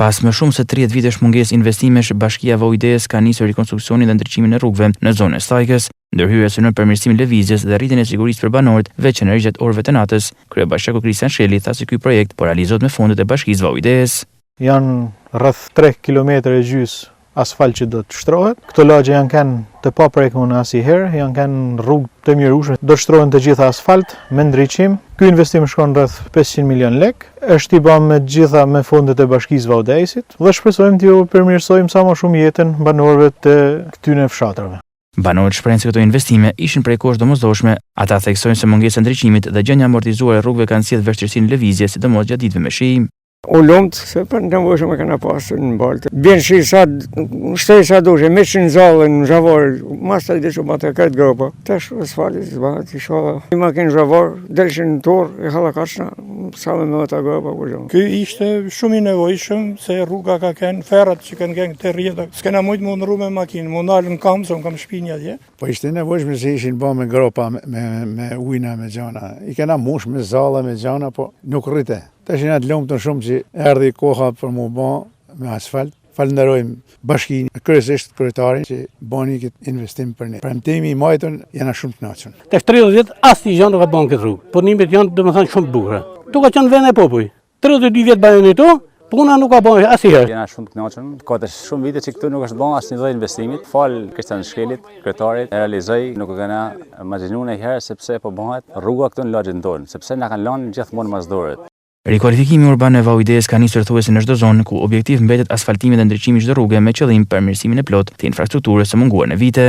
Pas më shumë se 30 vitesh mungesë investimesh, Bashkia Vojdes ka nisur rikonstruksionin dhe ndriçimin e rrugëve në zonën e Stajkës, ndërhyrje synon përmirësimin e lëvizjes dhe rritjen e sigurisë për banorët, veçanërisht gjatë orëve të natës. Kryebashkiaku Kristian Shelli tha se ky projekt po realizohet me fondet e Bashkisë Vojdes. Janë rreth 3 kilometra e gjys asfalt që do të shtrohet. Këto lagje janë kanë të paprekur asnjëherë, janë kanë rrugë të mjerueshme. Do shtrohen të gjitha asfalt me ndriçim. Ky investim shkon rreth 500 milion lek. Është i bën me gjitha me fondet e Bashkisë Vaudesit dhe shpresojmë t'ju përmirësojmë sa më shumë jetën banorëve të këtyre fshatrave. Banorët shprehin se këto investime ishin prej kohësh domosdoshme. Ata theksojnë se mungesa e ndriçimit dhe gjendja amortizuar e rrugëve kanë sjellë vështirësinë në lëvizje, sidomos gjatë ditëve me shi. U lumët se për nevojshme kanë pasur në baltë. Bjen shi sa shtej sa dushe, me që në zallën, në zhavor, mas të dishu ma të këtë gropa. Tash asfalti zbahet, inshallah. I makinë zhavor, delshin në torë, e halakashna, sa me ata gropa ku zhonë. Ky ishte shumë i nevojshëm se rruga ka kënë ferrat që kanë kënë të rrjeta. S'kena mujtë më ndru me makinë, më ndalë në kamë, se unë kam shpinja dje. Po ishte nevojshme se ishin bë me gropa, me ujna, me gjana. I kena mush me zalla, me gjana, po nuk rrite. Tash jena të lumtur shumë që erdhi koha për mu bë me asfalt. Falenderojmë bashkinë, kryesisht kryetarin që bani këtë investim për ne. Premtimi i majtën jena shumë të kënaqur. Tash 30 vjet asnjë gjë nuk ka bën këtë rrugë. Punimet janë domethënë shumë të bukura. Tu ka qenë vend e popujt. 32 vjet bajnë këtu, puna nuk ka bën asnjëherë. Jena shumë të kënaqur. Ka të shumë vite që këtu nuk është bën asnjë lloj investimit. Fal Kristian Shellit, kryetarit, e realizoi, nuk e kena imagjinuar ndonjëherë sepse po bëhet rruga këtu në lagjen tonë, sepse na kanë lënë gjithmonë mas dorët. Rikualifikimi urban e Vojdes ka nisur thuajse në çdo zonë ku objektiv mbetet asfaltimi dhe ndriçimi çdo rruge me qëllim përmirësimin e plot të infrastrukturës së munguar në vite.